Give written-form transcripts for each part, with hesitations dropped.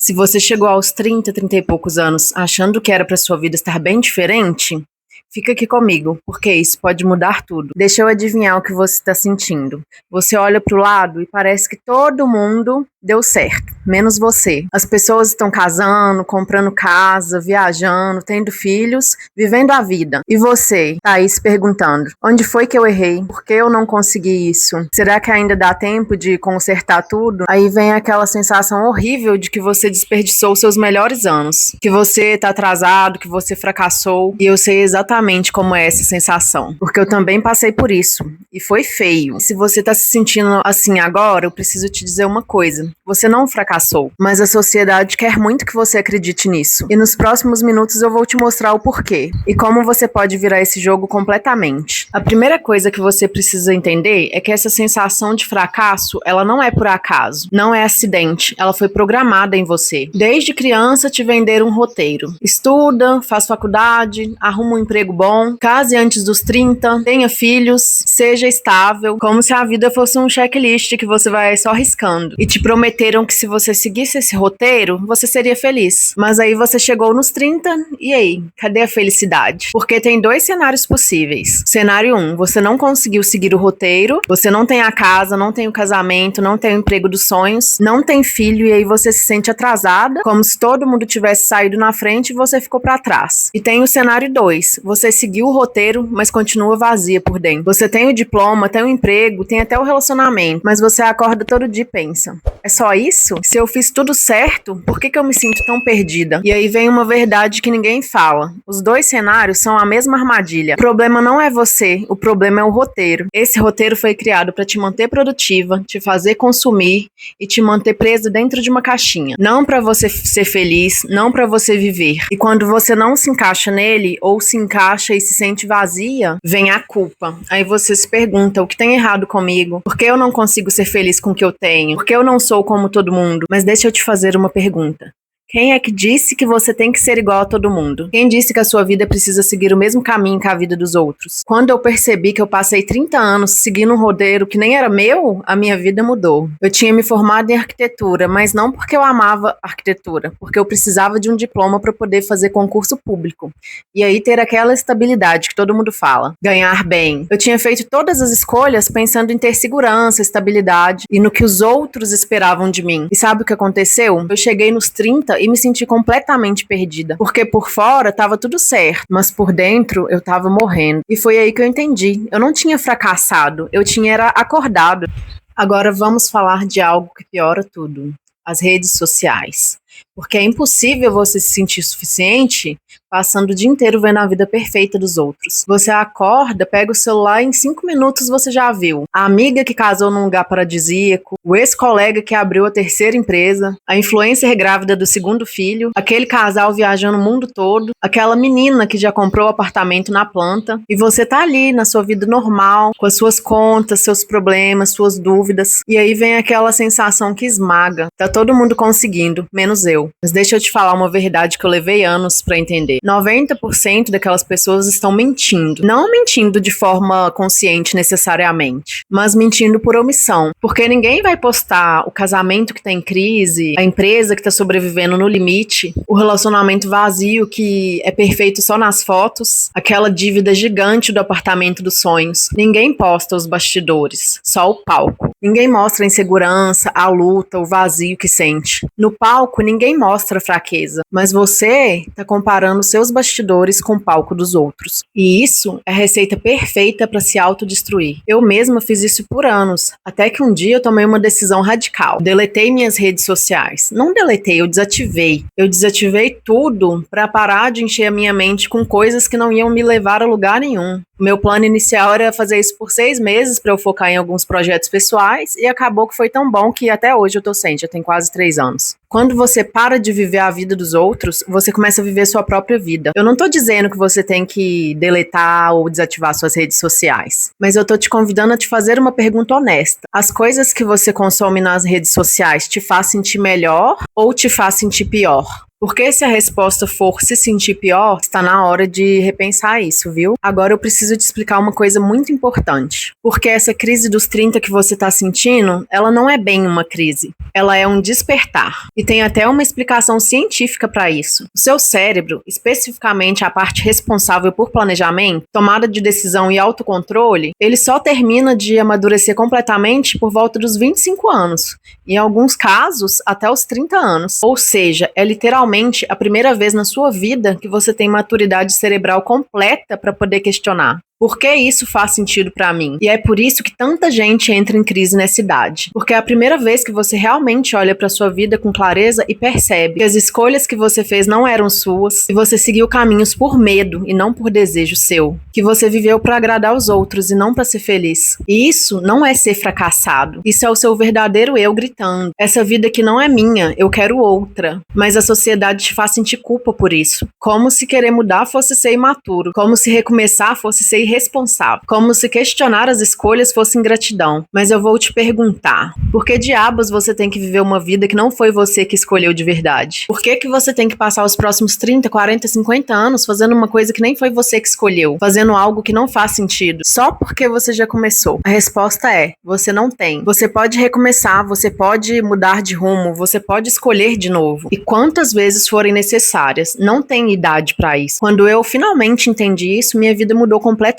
Se você chegou aos 30 e poucos anos achando que era para sua vida estar bem diferente, fica aqui comigo, porque isso pode mudar tudo. Deixa eu adivinhar o que você está sentindo. Você olha para o lado e parece que todo mundo deu certo, menos você. As pessoas estão casando, comprando casa, viajando, tendo filhos, vivendo a vida. E você tá aí se perguntando: onde foi que eu errei? Por que eu não consegui isso? Será que ainda dá tempo de consertar tudo? Aí vem aquela sensação horrível de que você desperdiçou os seus melhores anos, que você tá atrasado, que você fracassou. E eu sei exatamente como é essa sensação, porque eu também passei por isso e foi feio. E se você tá se sentindo assim agora, eu preciso te dizer uma coisa: você não fracassou, mas a sociedade quer muito que você acredite nisso. E nos próximos minutos eu vou te mostrar o porquê e como você pode virar esse jogo completamente. A primeira coisa que você precisa entender é que essa sensação de fracasso, ela não é por acaso, não é acidente, ela foi programada em você. Desde criança te venderam um roteiro. Estuda, faz faculdade, arruma um emprego bom, case antes dos 30, tenha filhos, seja estável, como se a vida fosse um checklist que você vai só riscando. E te prometeram que se você seguisse esse roteiro, você seria feliz. Mas aí você chegou nos 30, e aí? Cadê a felicidade? Porque tem dois cenários possíveis. Cenário 1, você não conseguiu seguir o roteiro, você não tem a casa, não tem o casamento, não tem o emprego dos sonhos, não tem filho, e aí você se sente atrasada, como se todo mundo tivesse saído na frente e você ficou pra trás. E tem o cenário 2, você seguiu o roteiro, mas continua vazia por dentro. Você tem o diploma, tem o emprego, tem até o relacionamento, mas você acorda todo dia e pensa: é só isso? Se eu fiz tudo certo, por que eu me sinto tão perdida? E aí vem uma verdade que ninguém fala. Os dois cenários são a mesma armadilha. O problema não é você, o problema é o roteiro. Esse roteiro foi criado para te manter produtiva, te fazer consumir e te manter presa dentro de uma caixinha. Não para você ser feliz, não para você viver. E quando você não se encaixa nele, ou se encaixa e se sente vazia, vem a culpa. Aí você se pergunta: o que tem errado comigo? Por que eu não consigo ser feliz com o que eu tenho? Por que eu não sou como todo mundo? Mas deixa eu te fazer uma pergunta. Quem é que disse que você tem que ser igual a todo mundo? Quem disse que a sua vida precisa seguir o mesmo caminho que a vida dos outros? Quando eu percebi que eu passei 30 anos seguindo um roteiro que nem era meu, a minha vida mudou. Eu tinha me formado em arquitetura, mas não porque eu amava arquitetura, porque eu precisava de um diploma para poder fazer concurso público. E aí ter aquela estabilidade que todo mundo fala, ganhar bem. Eu tinha feito todas as escolhas pensando em ter segurança, estabilidade e no que os outros esperavam de mim. E sabe o que aconteceu? Eu cheguei nos 30 e me senti completamente perdida, porque por fora tava tudo certo, mas por dentro eu tava morrendo. E foi aí que eu entendi: eu não tinha fracassado, eu tinha era acordado. Agora vamos falar de algo que piora tudo: as redes sociais. Porque é impossível você se sentir suficiente passando o dia inteiro vendo a vida perfeita dos outros. Você acorda, pega o celular e em 5 minutos você já viu a amiga que casou num lugar paradisíaco, o ex-colega que abriu a terceira empresa, a influencer grávida do segundo filho, aquele casal viajando o mundo todo, aquela menina que já comprou o apartamento na planta, e você tá ali na sua vida normal, com as suas contas, seus problemas, suas dúvidas, e aí vem aquela sensação que esmaga. Tá todo mundo conseguindo, menos eu. Mas deixa eu te falar uma verdade que eu levei anos pra entender. 90% daquelas pessoas estão mentindo. Não mentindo de forma consciente necessariamente, mas mentindo por omissão. Porque ninguém vai postar o casamento que tá em crise, a empresa que tá sobrevivendo no limite, o relacionamento vazio que é perfeito só nas fotos, aquela dívida gigante do apartamento dos sonhos. Ninguém posta os bastidores, só o palco. Ninguém mostra a insegurança, a luta, o vazio que sente. No palco, ninguém mostra fraqueza, mas você tá comparando seus bastidores com o palco dos outros. E isso é a receita perfeita para se autodestruir. Eu mesma fiz isso por anos, até que um dia eu tomei uma decisão radical. Deletei minhas redes sociais. Não deletei, eu desativei. Eu desativei tudo para parar de encher a minha mente com coisas que não iam me levar a lugar nenhum. O meu plano inicial era fazer isso por 6 meses para eu focar em alguns projetos pessoais, e acabou que foi tão bom que até hoje eu tô sem, já tem quase 3 anos. Quando você para de viver a vida dos outros, você começa a viver sua própria vida. Eu não tô dizendo que você tem que deletar ou desativar suas redes sociais, mas eu tô te convidando a te fazer uma pergunta honesta. As coisas que você consome nas redes sociais te faz sentir melhor ou te faz sentir pior? Porque se a resposta for se sentir pior, está na hora de repensar isso, viu? Agora eu preciso te explicar uma coisa muito importante. Porque essa crise dos 30 que você está sentindo, ela não é bem uma crise. Ela é um despertar. E tem até uma explicação científica para isso. O seu cérebro, especificamente a parte responsável por planejamento, tomada de decisão e autocontrole, ele só termina de amadurecer completamente por volta dos 25 anos. Em alguns casos, até os 30 anos. Ou seja, é literalmente a primeira vez na sua vida que você tem maturidade cerebral completa para poder questionar. Por que isso faz sentido pra mim? E é por isso que tanta gente entra em crise nessa idade. Porque é a primeira vez que você realmente olha pra sua vida com clareza e percebe que as escolhas que você fez não eram suas, e você seguiu caminhos por medo e não por desejo seu. Que você viveu pra agradar os outros e não pra ser feliz. E isso não é ser fracassado. Isso é o seu verdadeiro eu gritando. Essa vida que não é minha, eu quero outra. Mas a sociedade te faz sentir culpa por isso. Como se querer mudar fosse ser imaturo. Como se recomeçar fosse ser irresponsável, como se questionar as escolhas fosse ingratidão. Mas eu vou te perguntar, por que diabos você tem que viver uma vida que não foi você que escolheu de verdade? Por que que você tem que passar os próximos 30, 40, 50 anos fazendo uma coisa que nem foi você que escolheu, fazendo algo que não faz sentido, só porque você já começou? A resposta é, você não tem. Você pode recomeçar, você pode mudar de rumo, você pode escolher de novo. E quantas vezes forem necessárias, não tem idade pra isso. Quando eu finalmente entendi isso, minha vida mudou completamente.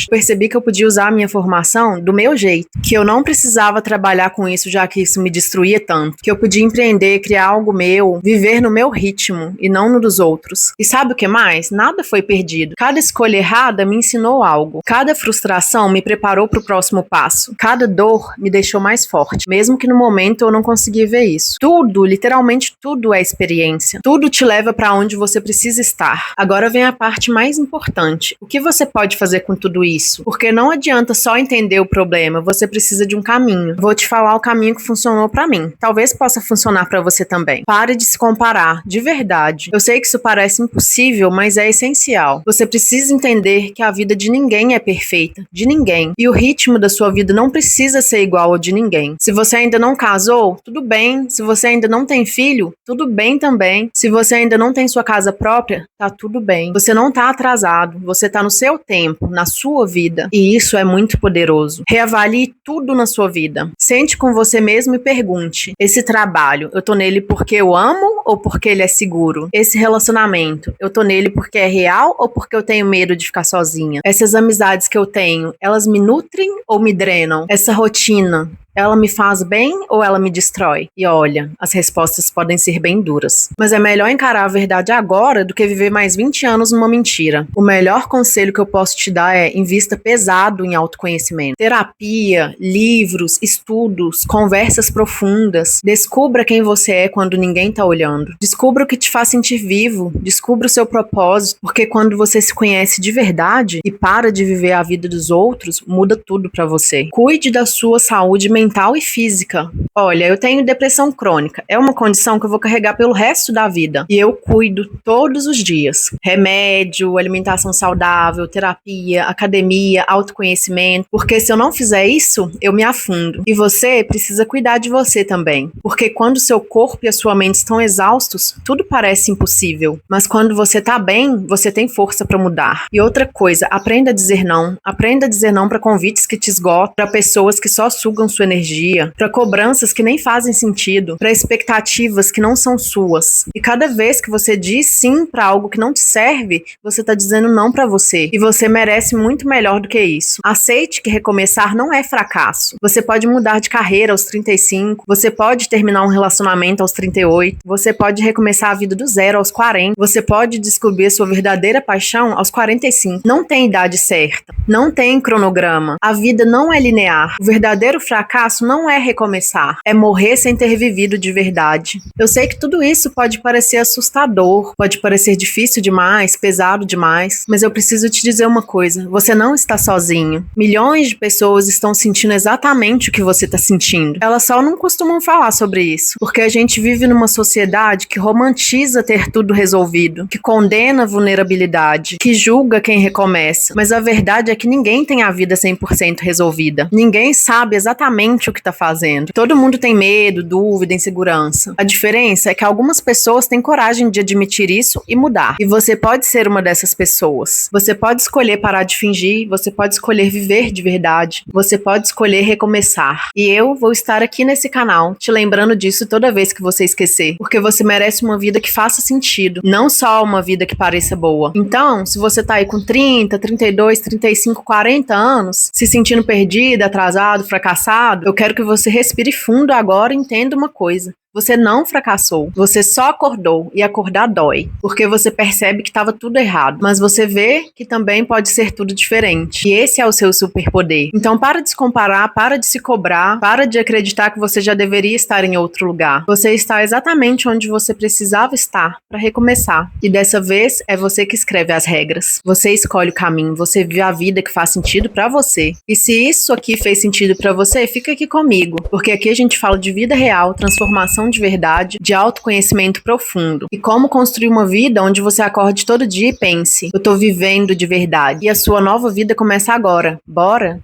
Percebi que eu podia usar a minha formação do meu jeito, que eu não precisava trabalhar com isso já que isso me destruía tanto, que eu podia empreender, criar algo meu, viver no meu ritmo e não no dos outros. E sabe o que mais? Nada foi perdido. Cada escolha errada me ensinou algo. Cada frustração me preparou para o próximo passo. Cada dor me deixou mais forte, mesmo que no momento eu não consegui ver isso. Tudo, literalmente tudo é experiência. Tudo te leva para onde você precisa estar. Agora vem a parte mais importante. O que você pode fazer com tudo isso? Porque não adianta só entender o problema, você precisa de um caminho. Vou te falar o caminho que funcionou pra mim. Talvez possa funcionar pra você também. Pare de se comparar, de verdade. Eu sei que isso parece impossível, mas é essencial. Você precisa entender que a vida de ninguém é perfeita, de ninguém. E o ritmo da sua vida não precisa ser igual ao de ninguém. Se você ainda não casou, tudo bem. Se você ainda não tem filho, tudo bem também. Se você ainda não tem sua casa própria, tá tudo bem. Você não tá atrasado, você tá no seu tempo, na sua vida. E isso é muito poderoso. Reavalie tudo na sua vida. Sente com você mesmo e pergunte: esse trabalho, eu tô nele porque eu amo ou porque ele é seguro? Esse relacionamento, eu tô nele porque é real ou porque eu tenho medo de ficar sozinha? Essas amizades que eu tenho, elas me nutrem ou me drenam? Essa rotina, ela me faz bem ou ela me destrói? E olha, as respostas podem ser bem duras. Mas é melhor encarar a verdade agora do que viver mais 20 anos numa mentira. O melhor conselho que eu posso te dar é: invista pesado em autoconhecimento. Terapia, livros, estudos, conversas profundas. Descubra quem você é quando ninguém tá olhando. Descubra o que te faz sentir vivo. Descubra o seu propósito. Porque quando você se conhece de verdade e para de viver a vida dos outros, muda tudo pra você. Cuide da sua saúde mental e física. Olha, eu tenho depressão crônica. É uma condição que eu vou carregar pelo resto da vida. E eu cuido todos os dias. Remédio, alimentação saudável, terapia, academia, autoconhecimento. Porque se eu não fizer isso, eu me afundo. E você precisa cuidar de você também. Porque quando seu corpo e a sua mente estão exaustos, tudo parece impossível. Mas quando você tá bem, você tem força pra mudar. E outra coisa, aprenda a dizer não. Aprenda a dizer não pra convites que te esgotam, pra pessoas que só sugam sua energia, pra cobranças que nem fazem sentido, pra expectativas que não são suas. E cada vez que você diz sim pra algo que não te serve, você tá dizendo não pra você. E você merece muito melhor do que isso. Aceite que recomeçar não é fracasso. Você pode mudar de carreira aos 35, você pode terminar um relacionamento aos 38, você pode recomeçar a vida do zero aos 40, você pode descobrir a sua verdadeira paixão aos 45. Não tem idade certa, não tem cronograma. A vida não é linear. O verdadeiro fracasso não é recomeçar, é morrer sem ter vivido de verdade. Eu sei que tudo isso pode parecer assustador, pode parecer difícil demais, pesado demais, mas eu preciso te dizer uma coisa: você não está sozinho. Milhões de pessoas estão sentindo exatamente o que você está sentindo. Elas só não costumam falar sobre isso, porque a gente vive numa sociedade que romantiza ter tudo resolvido, que condena a vulnerabilidade, que julga quem recomeça. Mas a verdade é que ninguém tem a vida 100% resolvida. Ninguém sabe exatamente exatamente o que tá fazendo. Todo mundo tem medo, dúvida, insegurança. A diferença é que algumas pessoas têm coragem de admitir isso e mudar. E você pode ser uma dessas pessoas. Você pode escolher parar de fingir, você pode escolher viver de verdade, você pode escolher recomeçar. E eu vou estar aqui nesse canal te lembrando disso toda vez que você esquecer, porque você merece uma vida que faça sentido, não só uma vida que pareça boa. Então, se você tá aí com 30, 32, 35, 40 anos, se sentindo perdido, atrasado, fracassado, eu quero que você respire fundo agora e entenda uma coisa. Você não fracassou, você só acordou, e acordar dói, porque você percebe que estava tudo errado, mas você vê que também pode ser tudo diferente, e esse é o seu superpoder. Então para de se comparar, para de se cobrar, para de acreditar que você já deveria estar em outro lugar. Você está exatamente onde você precisava estar para recomeçar, e dessa vez é você que escreve as regras, você escolhe o caminho, você vive a vida que faz sentido para você. E se isso aqui fez sentido para você, fica aqui comigo, porque aqui a gente fala de vida real, transformação de verdade, de autoconhecimento profundo. E como construir uma vida onde você acorde todo dia e pense: eu tô vivendo de verdade. E a sua nova vida começa agora. Bora?